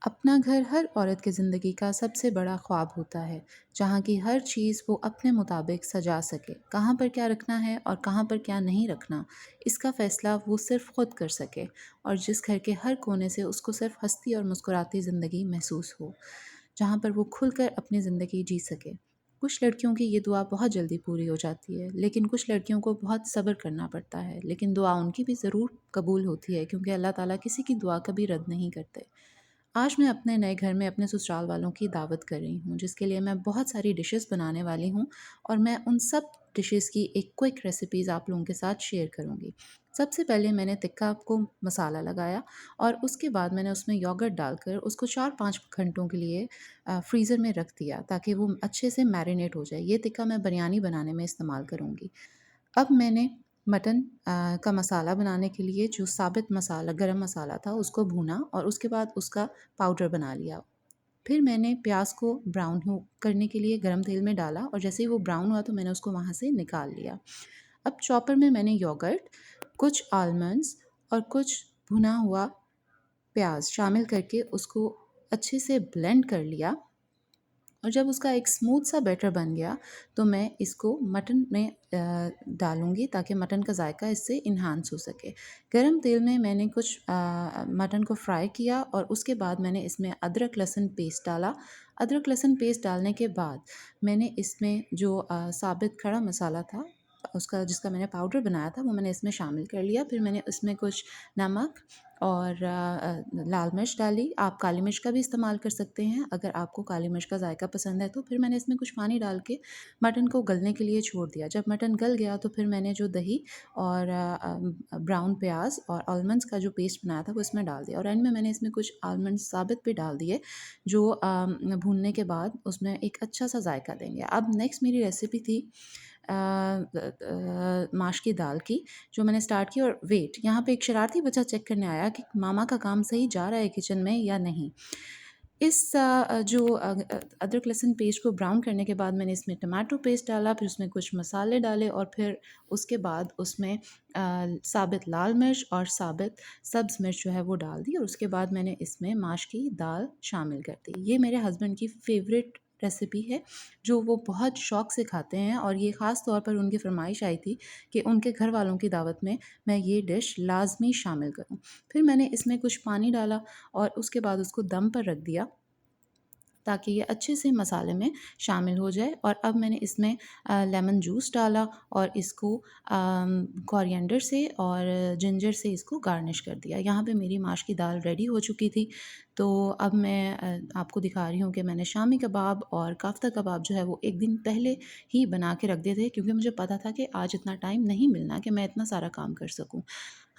अपना घर हर औरत की ज़िंदगी का सबसे बड़ा ख्वाब होता है, जहाँ की हर चीज़ वो अपने मुताबिक सजा सके। कहाँ पर क्या रखना है और कहाँ पर क्या नहीं रखना, इसका फ़ैसला वो सिर्फ़ खुद कर सके और जिस घर के हर कोने से उसको सिर्फ़ हँसती और मुस्कुराती ज़िंदगी महसूस हो, जहाँ पर वो खुलकर अपनी ज़िंदगी जी सके। कुछ लड़कियों की ये दुआ बहुत जल्दी पूरी हो जाती है, लेकिन कुछ लड़कियों को बहुत सब्र करना पड़ता है। लेकिन दुआ उनकी भी ज़रूर कबूल होती है, क्योंकि अल्लाह ताला किसी की दुआ कभी रद्द नहीं करते। आज मैं अपने नए घर में अपने ससुराल वालों की दावत कर रही हूँ, जिसके लिए मैं बहुत सारी डिशेस बनाने वाली हूँ और मैं उन सब डिशेस की एक क्विक रेसिपीज़ आप लोगों के साथ शेयर करूँगी। सबसे पहले मैंने टिक्का को मसाला लगाया और उसके बाद मैंने उसमें योगर्ट डालकर उसको 4-5 घंटों के लिए फ्रीज़र में रख दिया, ताकि वो अच्छे से मैरिनेट हो जाए। ये टिक्का मैं बिरयानी बनाने में इस्तेमाल करूँगी। अब मैंने मटन का मसाला बनाने के लिए जो साबित मसाला गरम मसाला था उसको भूना और उसके बाद उसका पाउडर बना लिया। फिर मैंने प्याज को ब्राउन हो करने के लिए गरम तेल में डाला और जैसे ही वो ब्राउन हुआ तो मैंने उसको वहाँ से निकाल लिया। अब चॉपर में मैंने योगर्ट, कुछ आलमंड्स और कुछ भुना हुआ प्याज शामिल करके उसको अच्छे से ब्लेंड कर लिया और जब उसका एक स्मूथ सा बैटर बन गया तो मैं इसको मटन में डालूँगी, ताकि मटन का जायका इससे इन्हांस हो सके। गरम तेल में मैंने कुछ मटन को फ्राई किया और उसके बाद मैंने इसमें अदरक लहसुन पेस्ट डाला। अदरक लहसुन पेस्ट डालने के बाद मैंने इसमें जो साबित खड़ा मसाला था, उसका जिसका मैंने पाउडर बनाया था, वो मैंने इसमें शामिल कर लिया। फिर मैंने उसमें कुछ नमक और लाल मिर्च डाली। आप काली मिर्च का भी इस्तेमाल कर सकते हैं अगर आपको काली मिर्च का जायका पसंद है तो। फिर मैंने इसमें कुछ पानी डाल के मटन को गलने के लिए छोड़ दिया। जब मटन गल गया तो फिर मैंने जो दही और ब्राउन प्याज और आलमंड्स का जो पेस्ट बनाया था वो इसमें डाल दिया और एंड में मैंने इसमें कुछ आलमंड्स साबित भी डाल दिए, जो भूनने के बाद उसमें एक अच्छा सा जायका देंगे। अब नेक्स्ट मेरी रेसिपी थी माश की दाल की, जो मैंने स्टार्ट की। और वेट, यहाँ पे एक शरारती बच्चा चेक करने आया कि मामा का काम सही जा रहा है किचन में या नहीं। इस जो अदरक लहसुन पेस्ट को ब्राउन करने के बाद मैंने इसमें टमाटो पेस्ट डाला, फिर उसमें कुछ मसाले डाले और फिर उसके बाद उसमें साबित लाल मिर्च और साबित सब्ज़ मिर्च जो है वो डाल दी और उसके बाद मैंने इसमें माश की दाल शामिल कर दी। ये मेरे हस्बैंड की फ़ेवरेट रेसिपी है, जो वो बहुत शौक़ से खाते हैं और ये ख़ास तौर पर उनकी फ़रमाइश आई थी कि उनके घर वालों की दावत में मैं ये डिश लाज़मी शामिल करूँ। फिर मैंने इसमें कुछ पानी डाला और उसके बाद उसको दम पर रख दिया, ताकि ये अच्छे से मसाले में शामिल हो जाए। और अब मैंने इसमें लेमन जूस डाला और इसको कोरिएंडर से और जिंजर से इसको गार्निश कर दिया। यहाँ पे मेरी माश की दाल रेडी हो चुकी थी। तो अब मैं आपको दिखा रही हूँ कि मैंने शामी कबाब और काफ्ता कबाब जो है वो एक दिन पहले ही बना के रख दिए थे, क्योंकि मुझे पता था कि आज इतना टाइम नहीं मिलना कि मैं इतना सारा काम कर सकूँ।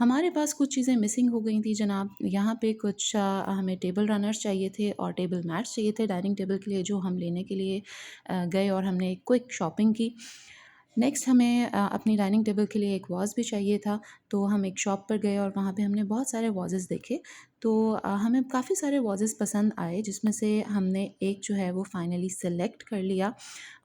हमारे पास कुछ चीज़ें मिसिंग हो गई थी जनाब। यहाँ पे कुछ हमें टेबल रनर्स चाहिए थे और टेबल मैट्स चाहिए थे डाइनिंग टेबल के लिए, जो हम लेने के लिए गए और हमने एक क्विक शॉपिंग की। नेक्स्ट हमें अपनी डाइनिंग टेबल के लिए एक वाज़ भी चाहिए था, तो हम एक शॉप पर गए और वहाँ पे हमने बहुत सारे वाज़ेस देखे। तो हमें काफ़ी सारे वाज़ेस पसंद आए, जिसमें से हमने एक जो है वो फाइनली सेलेक्ट कर लिया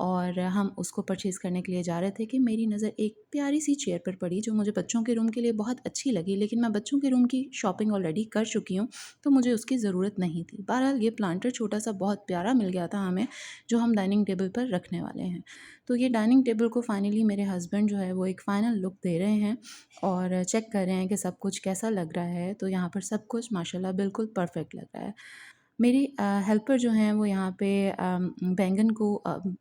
और हम उसको परचेज़ करने के लिए जा रहे थे कि मेरी नज़र एक प्यारी सी चेयर पर पड़ी, जो मुझे बच्चों के रूम के लिए बहुत अच्छी लगी। लेकिन मैं बच्चों के रूम की शॉपिंग ऑलरेडी कर चुकी हूँ, तो मुझे उसकी ज़रूरत नहीं थी। बहरहाल ये प्लांटर छोटा सा बहुत प्यारा मिल गया था हमें, जो हम डाइनिंग टेबल पर रखने वाले हैं। तो ये डाइनिंग टेबल को फाइनली मेरे हस्बैंड जो है वो एक फ़ाइनल लुक दे रहे हैं और चेक कर रहे हैं कि सब कुछ कैसा लग रहा है। तो यहाँ पर सब कुछ माशाल्लाह बिल्कुल परफ़ेक्ट लग रहा है। मेरी हेल्पर जो हैं वो यहाँ पे बैंगन को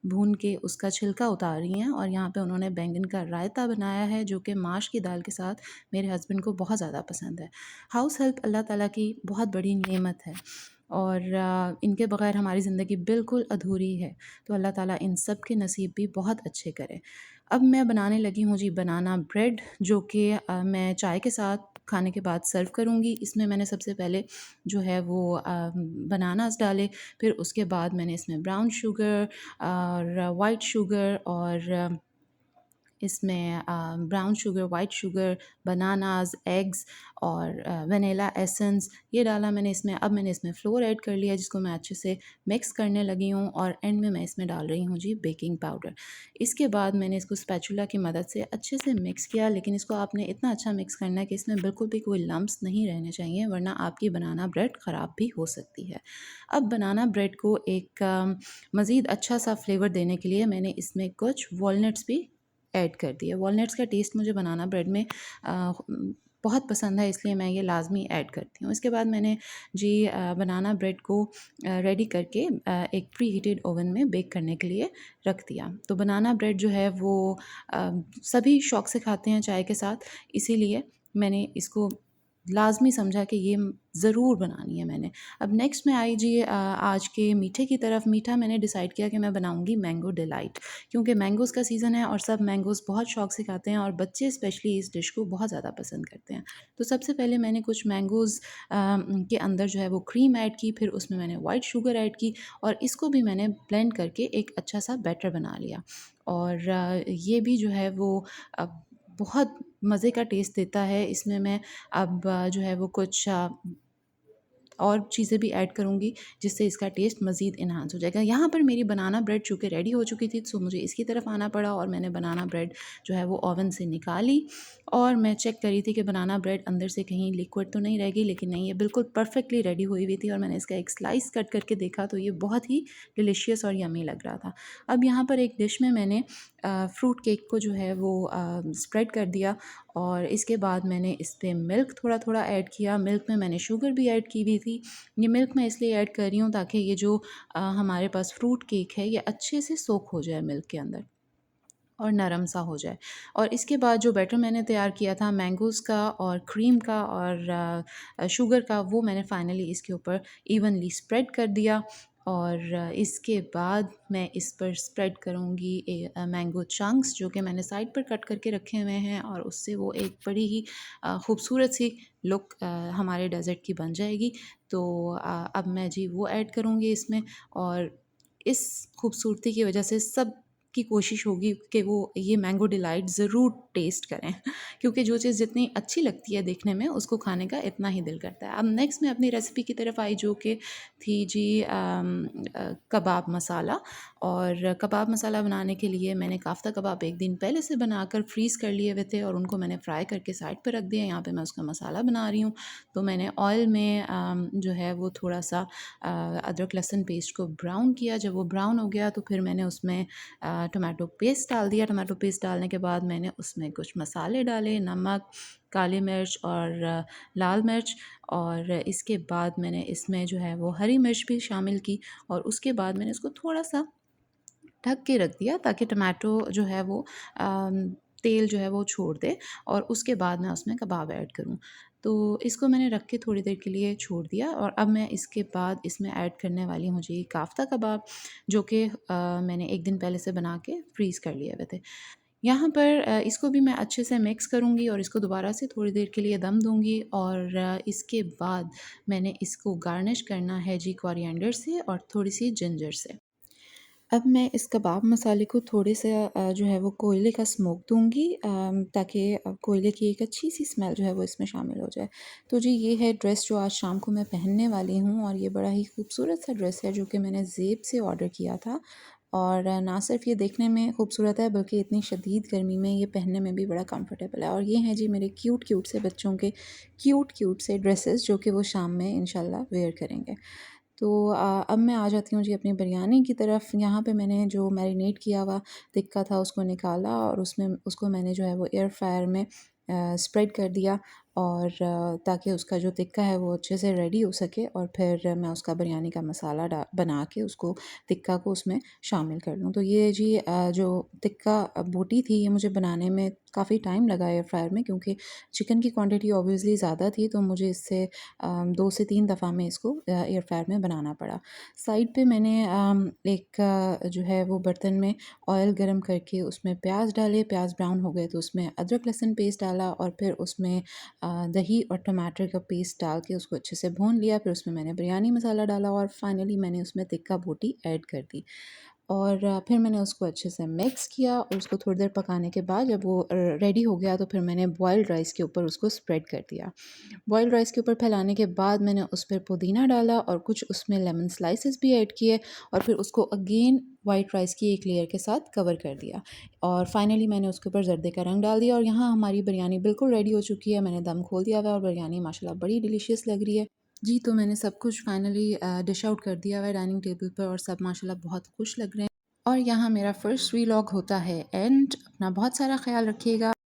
भून के उसका छिलका उतार रही हैं और यहाँ पे उन्होंने बैंगन का रायता बनाया है, जो कि माश की दाल के साथ मेरे हस्बैंड को बहुत ज़्यादा पसंद है। हाउस हेल्प अल्लाह ताला की बहुत बड़ी नेमत है और इनके बग़ैर हमारी ज़िंदगी बिल्कुल अधूरी है। तो अल्लाह ताला इन सब के नसीब भी बहुत अच्छे करे। अब मैं बनाने लगी हूँ जी बनाना ब्रेड, जो कि मैं चाय के साथ खाने के बाद सर्व करूँगी। इसमें मैंने सबसे पहले जो है वो बनानास डाले, फिर उसके बाद मैंने इसमें ब्राउन शुगर और वाइट शुगर और इसमें brown sugar, white sugar, bananas, eggs और वनीला एसेंस ये डाला मैंने इसमें। अब मैंने इसमें फ्लोर ऐड कर लिया जिसको मैं अच्छे से मिक्स करने लगी हूँ और एंड में मैं इसमें डाल रही हूँ जी बेकिंग पाउडर। इसके बाद मैंने इसको स्पैचुला की मदद से अच्छे से मिक्स किया, लेकिन इसको आपने इतना अच्छा मिक्स करना है कि इसमें बिल्कुल भी कोई लम्प्स नहीं रहने चाहिए, वरना आपकी बनाना ब्रेड ख़राब भी हो सकती है। अब बनाना ब्रेड को एक मज़ीद अच्छा सा फ्लेवर देने के लिए मैंने इसमें कुछ वॉलनट्स भी ऐड कर दिए। वॉलनट्स का टेस्ट मुझे बनाना ब्रेड में बहुत पसंद है, इसलिए मैं ये लाजमी ऐड करती हूँ। इसके बाद मैंने जी बनाना ब्रेड को रेडी करके एक प्री हीटेड ओवन में बेक करने के लिए रख दिया। तो बनाना ब्रेड जो है वो सभी शौक से खाते हैं चाय के साथ, इसीलिए मैंने इसको लाजमी समझा कि ये ज़रूर बनानी है मैंने। अब नेक्स्ट में आई जी आज के मीठे की तरफ। मीठा मैंने डिसाइड किया कि मैं बनाऊंगी मैंगो डिलाइट, क्योंकि मैंगोज़ का सीज़न है और सब मैंगोज़ बहुत शौक से खाते हैं और बच्चे स्पेशली इस डिश को बहुत ज़्यादा पसंद करते हैं। तो सबसे पहले मैंने कुछ मैंगोज़ के अंदर जो है वो क्रीम ऐड की, फिर उसमें मैंने वाइट शुगर ऐड की और इसको भी मैंने ब्लेंड करके एक अच्छा सा बैटर बना लिया। और ये भी जो है वो बहुत मज़े का टेस्ट देता है। इसमें मैं अब जो है वो कुछ और चीज़ें भी ऐड करूँगी जिससे इसका टेस्ट मज़ीद इन्हांस हो जाएगा। यहाँ पर मेरी बनाना ब्रेड चूँकि रेडी हो चुकी थी, सो मुझे इसकी तरफ आना पड़ा और मैंने बनाना ब्रेड जो है वो ओवन से निकाली और मैं चेक कर रही थी कि बनाना ब्रेड अंदर से कहीं लिक्विड तो नहीं रहेगी, लेकिन नहीं, ये बिल्कुल परफेक्टली रेडी हुई हुई थी और मैंने इसका एक स्लाइस कट करके देखा तो ये बहुत ही डिलीशियस और यम्मी लग रहा था। अब यहाँ पर एक डिश में मैंने फ्रूट केक को जो है वो स्प्रेड कर दिया और इसके बाद मैंने इस पे मिल्क थोड़ा-थोड़ा ऐड किया। मिल्क में मैंने शुगर भी ऐड की हुई थी। ये मिल्क मैं इसलिए ऐड कर रही हूँ ताकि ये जो हमारे पास फ्रूट केक है ये अच्छे से सोक हो जाए मिल्क के अंदर और नरम सा हो जाए। और इसके बाद जो बैटर मैंने तैयार किया था मैंगोज़ का और क्रीम का और शुगर का, वो मैंने फाइनली इसके ऊपर इवनली स्प्रेड कर दिया और इसके बाद मैं इस पर स्प्रेड करूँगी मैंगो चंक्स जो कि मैंने साइड पर कट करके रखे हुए हैं और उससे वो एक बड़ी ही खूबसूरत सी लुक हमारे डेज़र्ट की बन जाएगी। तो अब मैं जी वो ऐड करूँगी इसमें और इस खूबसूरती की वजह से सब की कोशिश होगी कि वो ये मैंगो डिलाइट ज़रूर टेस्ट करें क्योंकि जो चीज़ जितनी अच्छी लगती है देखने में उसको खाने का इतना ही दिल करता है। अब नेक्स्ट मैं अपनी रेसिपी की तरफ आई जो कि थी जी कबाब मसाला। और कबाब मसाला बनाने के लिए मैंने काफ्ता कबाब एक दिन पहले से बनाकर फ्रीज़ कर लिए हुए थे और उनको मैंने फ्राई करके साइड पर रख दिया। यहाँ पे मैं उसका मसाला बना रही हूँ। तो मैंने ऑयल में जो है वो थोड़ा सा अदरक लहसुन पेस्ट को ब्राउन किया। जब वो ब्राउन हो गया तो फिर मैंने उसमें टोमेटो पेस्ट डाल दिया। टोमेटो पेस्ट डालने के बाद मैंने उसमें कुछ मसाले डाले, नमक, काली मिर्च और लाल मिर्च और इसके बाद मैंने इसमें जो है वो हरी मिर्च भी शामिल की और उसके बाद मैंने इसको थोड़ा-सा ढक के रख दिया ताकि टमाटो जो है वो तेल जो है वो छोड़ दे और उसके बाद मैं उसमें कबाब ऐड करूँ। तो इसको मैंने रख के थोड़ी देर के लिए छोड़ दिया और अब मैं इसके बाद इसमें ऐड करने वाली हूँ जी काफ़्ता कबाब जो कि मैंने एक दिन पहले से बना के फ्रीज़ कर लिए हुए थे। यहाँ पर इसको भी मैं अच्छे से मिक्स करूँगी और इसको दोबारा से थोड़ी देर के लिए दम दूँगी और इसके बाद मैंने इसको गार्निश करना है जी कोरिएंडर से और थोड़ी-सी जिंजर से। अब मैं इस कबाब मसाले को थोड़े से जो है वो कोयले का स्मोक दूँगी ताकि कोयले की एक अच्छी सी स्मेल जो है वो इसमें शामिल हो जाए। तो जी ये है ड्रेस जो आज शाम को मैं पहनने वाली हूँ और ये बड़ा ही खूबसूरत सा ड्रेस है जो कि मैंने ज़ेब से ऑर्डर किया था। और ना सिर्फ ये देखने में खूबसूरत है बल्कि इतनी शदीद गर्मी में ये पहनने में भी बड़ा कंफर्टेबल है। और ये हैं जी मेरे क्यूट क्यूट से बच्चों के क्यूट क्यूट से ड्रेसेस जो कि वो शाम में इंशाल्लाह वेयर करेंगे। तो अब मैं आ जाती हूँ जी अपनी बिरयानी की तरफ। यहाँ पे मैंने जो मैरिनेट किया हुआ टिक्का था उसको निकाला और उसमें उसको मैंने जो है वो एयर फ्रायर में स्प्रेड कर दिया और ताकि उसका जो टिक्का है वो अच्छे से रेडी हो सके और फिर मैं उसका बिरयानी का मसाला बना के उसको टिक्का को उसमें शामिल कर लूँ। तो ये जी जो टिक्का बोटी थी ये मुझे बनाने में काफ़ी टाइम लगा एयर फ्रायर में क्योंकि चिकन की क्वांटिटी ऑब्वियसली ज़्यादा थी तो मुझे इससे 2 से 3 दफ़ा में इसको एयर फ्रायर में बनाना पड़ा। साइड पे मैंने एक जो है वो बर्तन में ऑयल गरम करके उसमें प्याज डाले। प्याज ब्राउन हो गए तो उसमें अदरक लहसुन पेस्ट डाला और फिर उसमें दही और टमाटर का पेस्ट डाल के उसको अच्छे से भून लिया। फिर उसमें मैंने बिरयानी मसाला डाला और फाइनली मैंने उसमें टिक्का बोटी ऐड कर दी। और फिर मैंने उसको अच्छे से मिक्स किया और उसको थोड़ी देर पकाने के बाद जब वो रेडी हो गया तो फिर मैंने बॉइल्ड राइस के ऊपर उसको स्प्रेड कर दिया। बॉइल्ड राइस के ऊपर फैलाने के बाद मैंने उस पर पुदीना डाला और कुछ उसमें लेमन स्लाइसेस भी ऐड किए और फिर उसको अगेन वाइट राइस की एक लेयर के साथ कवर कर दिया और फाइनली मैंने उसके ऊपर जर्दे का रंग डाल दिया और यहाँ हमारी बिरयानी बिल्कुल रेडी हो चुकी है। मैंने दम खोल दिया हुआ है और बिरयानी माशाल्लाह बड़ी डिलीशियस लग रही है। जी, तो मैंने सब कुछ फाइनली डिश आउट कर दिया हुआ है डाइनिंग टेबल पर और सब माशाल्लाह बहुत खुश लग रहे हैं। और यहाँ मेरा फर्स्ट व्लॉग होता है एंड अपना बहुत सारा ख्याल रखिएगा।